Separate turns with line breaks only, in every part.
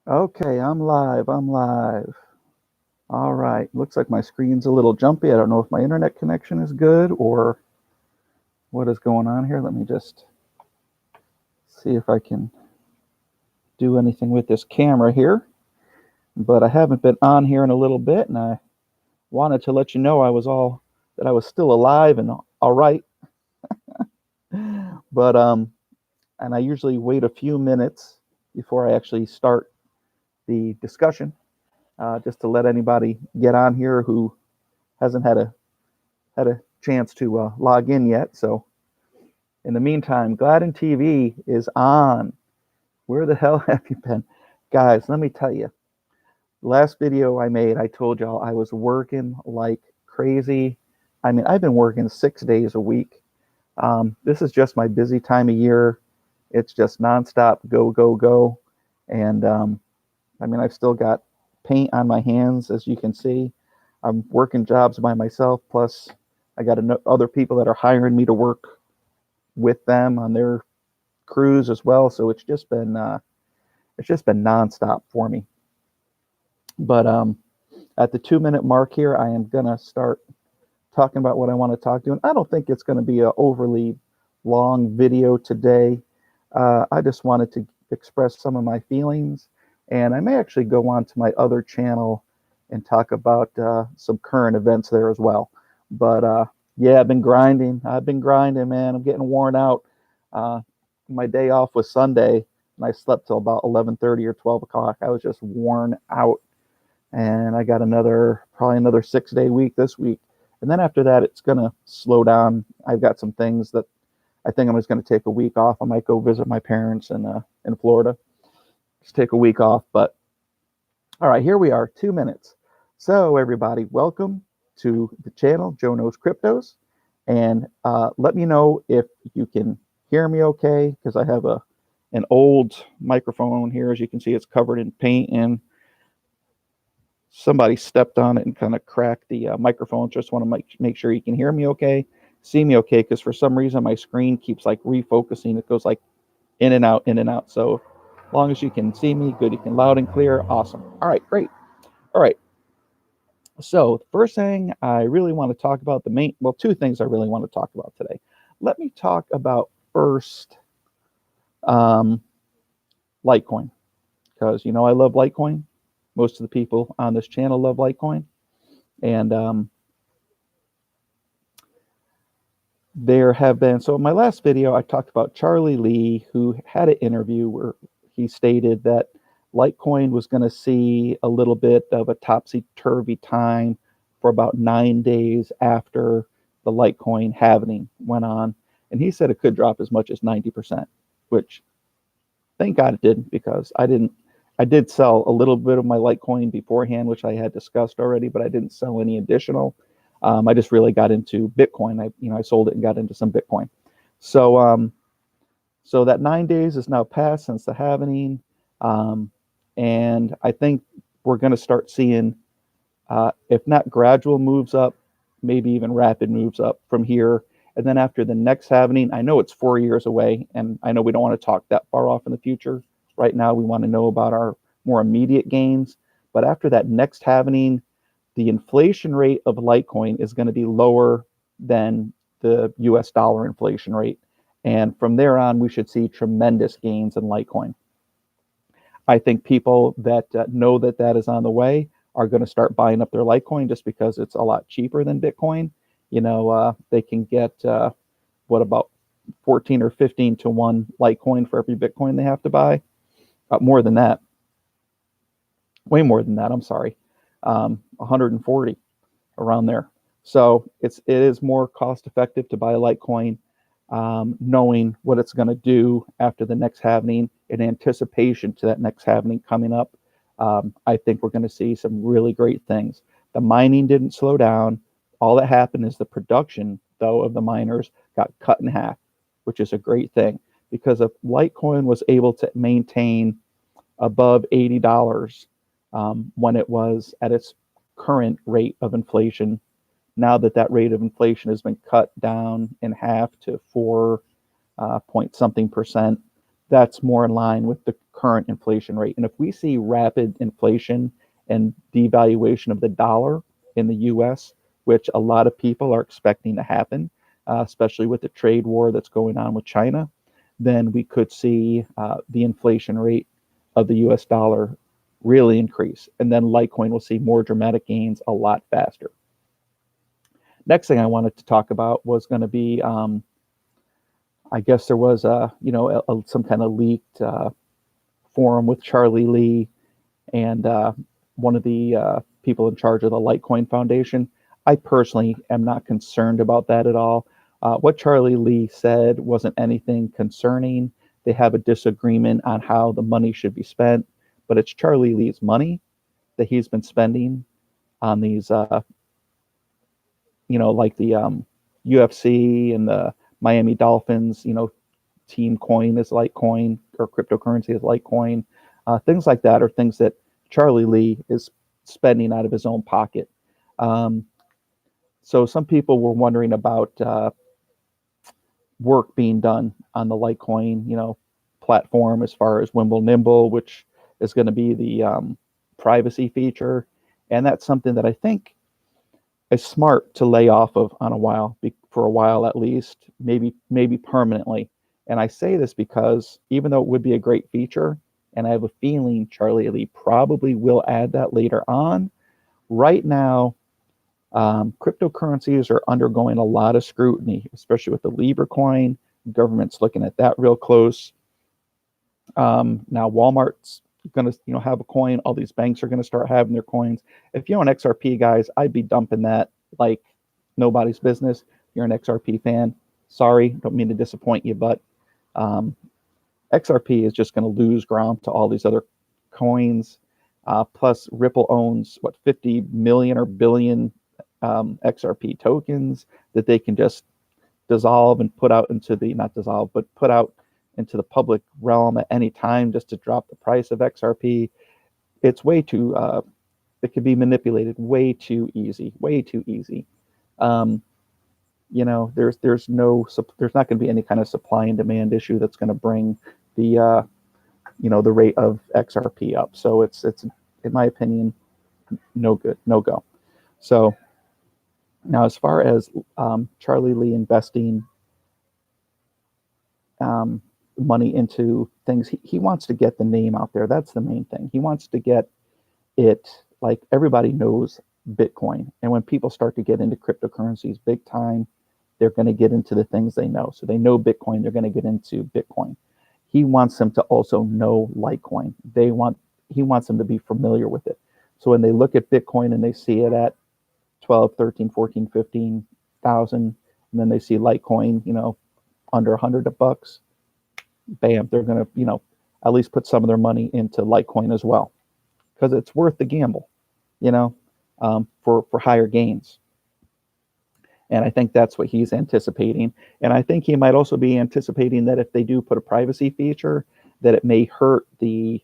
Okay, I'm live. I'm live. All right. Looks like my screen's a little jumpy. I don't know if my internet connection is good or what is going on here. Let me just see if I can do anything with this camera here. But I haven't been on here in a little bit, and I wanted to let you know that I was still alive and all right. But and I usually wait a few minutes before I actually start the discussion, just to let anybody get on here who hasn't had a chance to log in yet. So in the meantime, Gladden TV is on. Where the hell have you been? Guys, let me tell you. Last video I made, I told y'all I was working like crazy. I mean, I've been working 6 days a week. This is just my busy time of year. It's just nonstop go, go, go. And I mean, I've still got paint on my hands, as you can see. I'm working jobs by myself, plus I got other people that are hiring me to work with them on their crews as well. So it's just been nonstop for me. But at the 2 minute mark here, I am gonna start talking about what I want to talk to, and I don't think it's going to be an overly long video today. I just wanted to express some of my feelings, and I may actually go on to my other channel and talk about some current events there as well. But yeah, I've been grinding. Man. I'm getting worn out. Uh, my day off was Sunday, and I slept till about 11:30 or 12 o'clock. I was just worn out, and I got probably another 6 day week this week. And then after that, it's going to slow down. I've got some things that I think I'm just going to take a week off. I might go visit my parents in Florida. Just take a week off. But all right, here we are, 2 minutes. So everybody, welcome to the channel, Joe Knows Cryptos. And let me know if you can hear me okay, because I have an old microphone here. As you can see, it's covered in paint, and somebody stepped on it and kind of cracked the microphone. Just want to make sure you can hear me okay, see me okay, because for some reason my screen keeps like refocusing. It goes like in and out, in and out. So as long as you can see me, good. You can loud and clear. Awesome. All right, great. All right. So the first thing I really want to talk about, two things I really want to talk about today. Let me talk about first um, Litecoin, because I love Litecoin. Most of the people on this channel love Litecoin. And there have been, so in my last video, I talked about Charlie Lee, who had an interview where he stated that Litecoin was going to see a little bit of a topsy-turvy time for about 9 days after the Litecoin halving went on. And he said it could drop as much as 90%, which thank God it didn't, because I did sell a little bit of my Litecoin beforehand, which I had discussed already, but I didn't sell any additional. I just really got into Bitcoin. I sold it and got into some Bitcoin. So so that 9 days is now passed since the halving, and I think we're going to start seeing, if not gradual moves up, maybe even rapid moves up from here. And then after the next halving, I know it's 4 years away, and I know we don't want to talk that far off in the future. Right now, we want to know about our more immediate gains. But after that next halving, the inflation rate of Litecoin is going to be lower than the US dollar inflation rate. And from there on, we should see tremendous gains in Litecoin. I think people that know that that is on the way are going to start buying up their Litecoin, just because it's a lot cheaper than Bitcoin. They can get, what, about 14 or 15 to 1 Litecoin for every Bitcoin they have to buy. More than that. Way more than that, I'm sorry. 140, around there. So it is more cost effective to buy a Litecoin, knowing what it's going to do after the next halving, in anticipation to that next halving coming up. I think we're going to see some really great things. The mining didn't slow down. All that happened is the production, though, of the miners got cut in half, which is a great thing, because if Litecoin was able to maintain above $80 when it was at its current rate of inflation, now that that rate of inflation has been cut down in half to 4 point something percent, that's more in line with the current inflation rate. And if we see rapid inflation and devaluation of the dollar in the US, which a lot of people are expecting to happen, especially with the trade war that's going on with China, then we could see the inflation rate of the US dollar really increase. And then Litecoin will see more dramatic gains a lot faster. Next thing I wanted to talk about was going to be, I guess there was some kind of leaked forum with Charlie Lee and one of the people in charge of the Litecoin Foundation. I personally am not concerned about that at all. What Charlie Lee said wasn't anything concerning. They have a disagreement on how the money should be spent, but it's Charlie Lee's money that he's been spending on these, like the UFC and the Miami Dolphins, team coin is Litecoin or cryptocurrency is Litecoin. Things like that are things that Charlie Lee is spending out of his own pocket. So some people were wondering about work being done on the Litecoin, platform as far as Wimble Nimble, which is going to be the privacy feature. And that's something that I think is smart to lay off of for a while at least, maybe permanently. And I say this because even though it would be a great feature, and I have a feeling Charlie Lee probably will add that later on, right now, cryptocurrencies are undergoing a lot of scrutiny, especially with the Libra coin. The government's looking at that real close. Now Walmart's going to have a coin. All these banks are going to start having their coins. If you own XRP, guys, I'd be dumping that like nobody's business. You're an XRP fan. Sorry, don't mean to disappoint you, but XRP is just going to lose ground to all these other coins. Plus, Ripple owns 50 million or billion XRP tokens that they can just dissolve and put out into the put out into the public realm at any time just to drop the price of XRP. It's way too it can be manipulated way too easy. There's not going to be any kind of supply and demand issue that's going to bring the the rate of XRP up. So it's in my opinion no go. So now as far as Charlie Lee investing money into things, he wants to get the name out there. That's the main thing. He wants to get it, like everybody knows Bitcoin. And when people start to get into cryptocurrencies big time, they're going to get into the things they know. So they know Bitcoin, they're going to get into Bitcoin. He wants them to also know Litecoin. He wants them to be familiar with it. So when they look at Bitcoin and they see it at 12, 13, 14, 15,000, and then they see Litecoin, under $100, bam, they're going to, at least put some of their money into Litecoin as well, because it's worth the gamble, for higher gains. And I think that's what he's anticipating. And I think he might also be anticipating that if they do put a privacy feature, that it may hurt the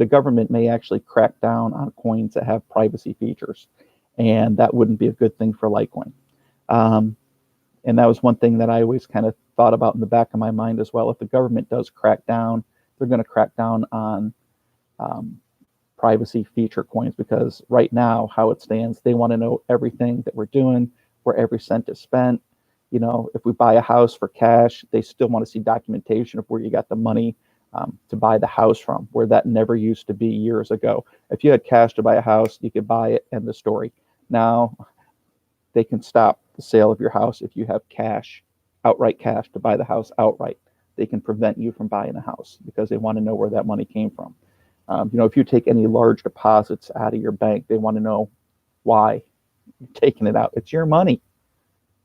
government may actually crack down on coins that have privacy features. And that wouldn't be a good thing for Litecoin. And that was one thing that I always kind of thought about in the back of my mind as well. If the government does crack down, they're going to crack down on privacy feature coins, because right now, how it stands, they want to know everything that we're doing, where every cent is spent. If we buy a house for cash, they still want to see documentation of where you got the money to buy the house from, where that never used to be years ago. If you had cash to buy a house, you could buy it, end the story. Now, they can stop the sale of your house if you have cash, outright cash to buy the house outright. They can prevent you from buying a house because they want to know where that money came from. If you take any large deposits out of your bank, they want to know why you're taking it out. It's your money.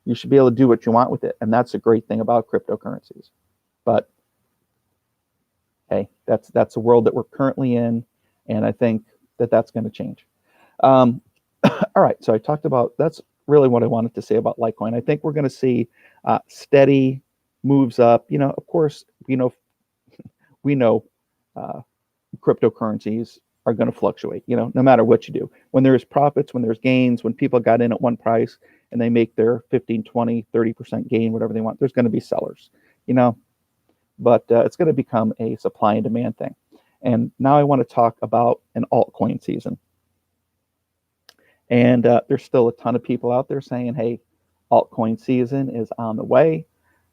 You should be able to do what you want with it. And that's a great thing about cryptocurrencies. But hey, that's a world that we're currently in. And I think that that's going to change. All right. So I talked about, that's really what I wanted to say about Litecoin. I think we're going to see steady moves up. Of course, we know cryptocurrencies are going to fluctuate, no matter what you do. When there's profits, when there's gains, when people got in at one price and they make their 15, 20, 30% gain, whatever they want, there's going to be sellers, but it's going to become a supply and demand thing. And now I want to talk about an altcoin season. And there's still a ton of people out there saying, hey, altcoin season is on the way.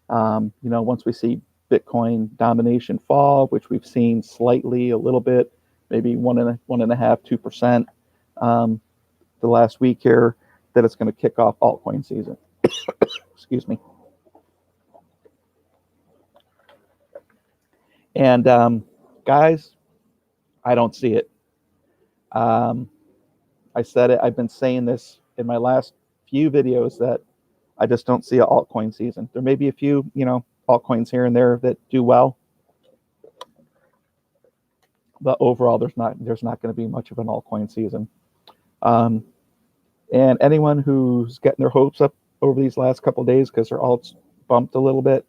Once we see Bitcoin domination fall, which we've seen slightly a little bit, maybe 1.5%, 2% the last week here, that it's going to kick off altcoin season. Excuse me. And guys, I don't see it. I said it. I've been saying this in my last few videos that I just don't see an altcoin season. There may be a few, altcoins here and there that do well, but overall, there's not going to be much of an altcoin season. And anyone who's getting their hopes up over these last couple of days because their alts bumped a little bit,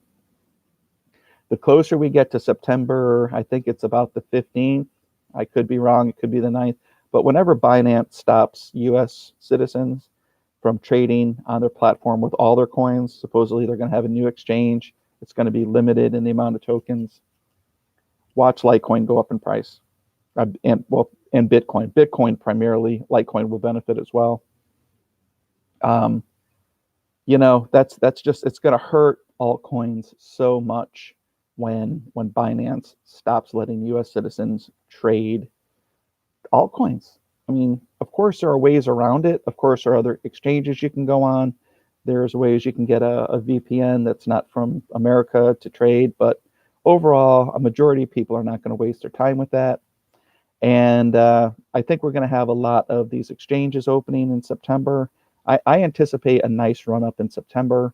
the closer we get to September, I think it's about the 15th. I could be wrong. It could be the 9th. But whenever Binance stops U.S. citizens from trading on their platform with all their coins, supposedly they're going to have a new exchange. It's going to be limited in the amount of tokens. Watch Litecoin go up in price, and Bitcoin. Bitcoin primarily. Litecoin will benefit as well. That's just, it's going to hurt altcoins so much when Binance stops letting U.S. citizens trade altcoins. I mean, of course, there are ways around it. Of course, there are other exchanges you can go on. There's ways you can get a VPN that's not from America to trade. But overall, a majority of people are not going to waste their time with that. And I think we're going to have a lot of these exchanges opening in September. I anticipate a nice run up in September.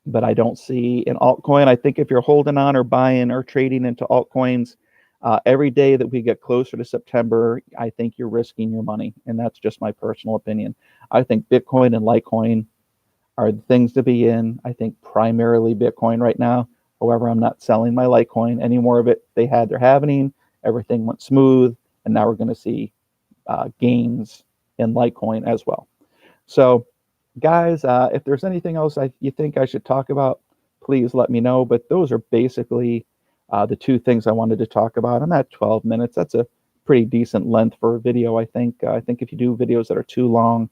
But I don't see an altcoin. I think if you're holding on or buying or trading into altcoins, every day that we get closer to September, I think you're risking your money. And that's just my personal opinion. I think Bitcoin and Litecoin are the things to be in. I think primarily Bitcoin right now. However, I'm not selling my Litecoin. Any more of it they had, they're having. Everything went smooth. And now we're going to see gains in Litecoin as well. So, guys, if there's anything else you think I should talk about, please let me know. But those are basically the two things I wanted to talk about. I'm at 12 minutes. That's a pretty decent length for a video, I think. I think if you do videos that are too long,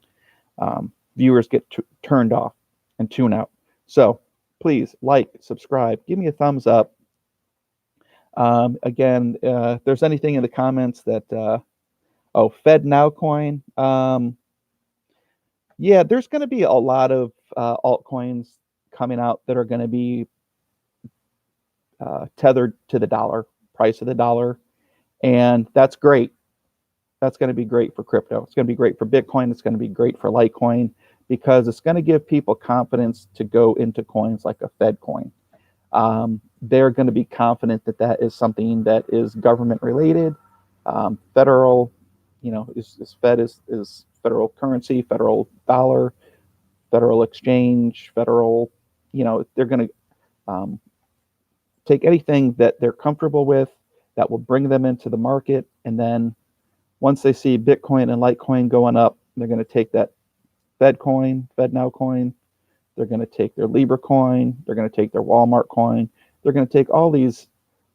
viewers get turned off and tune out. So please like, subscribe, give me a thumbs up. Again, if there's anything in the comments that, Fed Now coin. Yeah, there's going to be a lot of altcoins coming out that are going to be tethered to the dollar, price of the dollar. And that's great. That's going to be great for crypto. It's going to be great for Bitcoin. It's going to be great for Litecoin because it's going to give people confidence to go into coins like a Fed coin. They're going to be confident that that is something that is government related, federal, Fed is federal currency, federal dollar, federal exchange, federal, they're going to take anything that they're comfortable with that will bring them into the market. And then once they see Bitcoin and Litecoin going up, they're going to take that Fed Now coin. They're going to take their Libra coin. They're going to take their Walmart coin. They're going to take all these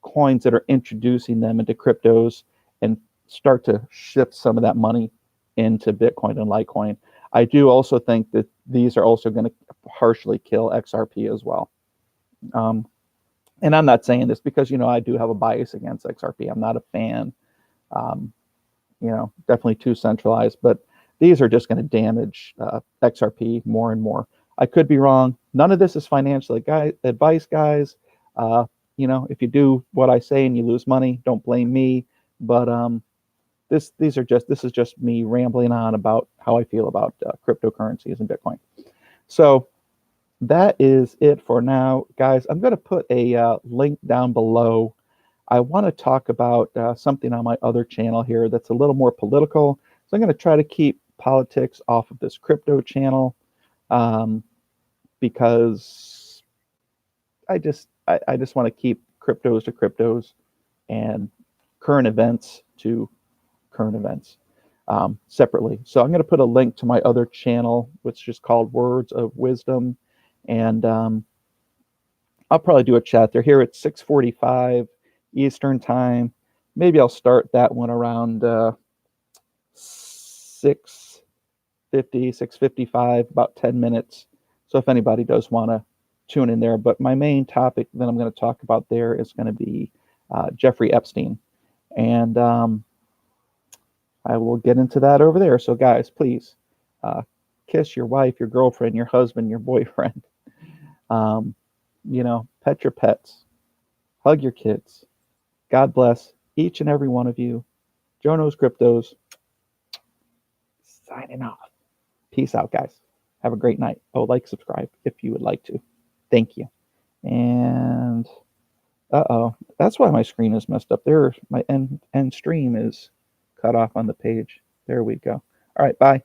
coins that are introducing them into cryptos and start to shift some of that money into Bitcoin and Litecoin. I do also think that these are also going to partially kill XRP as well. And I'm not saying this because, I do have a bias against XRP. I'm not a fan, definitely too centralized, but these are just going to damage XRP more and more. I could be wrong. None of this is financial advice, guys. If you do what I say and you lose money, don't blame me. But this is just me rambling on about how I feel about cryptocurrencies and Bitcoin. So that is it for now, guys. I'm going to put a link down below. I want to talk about something on my other channel here that's a little more political. So I'm going to try to keep politics off of this crypto channel because I just want to keep cryptos to cryptos and current events to current events separately. So I'm going to put a link to my other channel, which is called Words of Wisdom. And I'll probably do a chat there. Here at 6:45 Eastern time. Maybe I'll start that one around 6:50, 6:55, about 10 minutes. So if anybody does want to tune in there. But my main topic that I'm going to talk about there is going to be Jeffrey Epstein. And I will get into that over there. So, guys, please kiss your wife, your girlfriend, your husband, your boyfriend. Um, pet your pets, hug your kids. God bless each and every one of you. Joe Knows Cryptos, signing off. Peace out, guys. Have a great night. Oh, like, subscribe if you would like to. Thank you. And that's why my screen is messed up. There, my end stream is cut off on the page. There we go. All right, bye.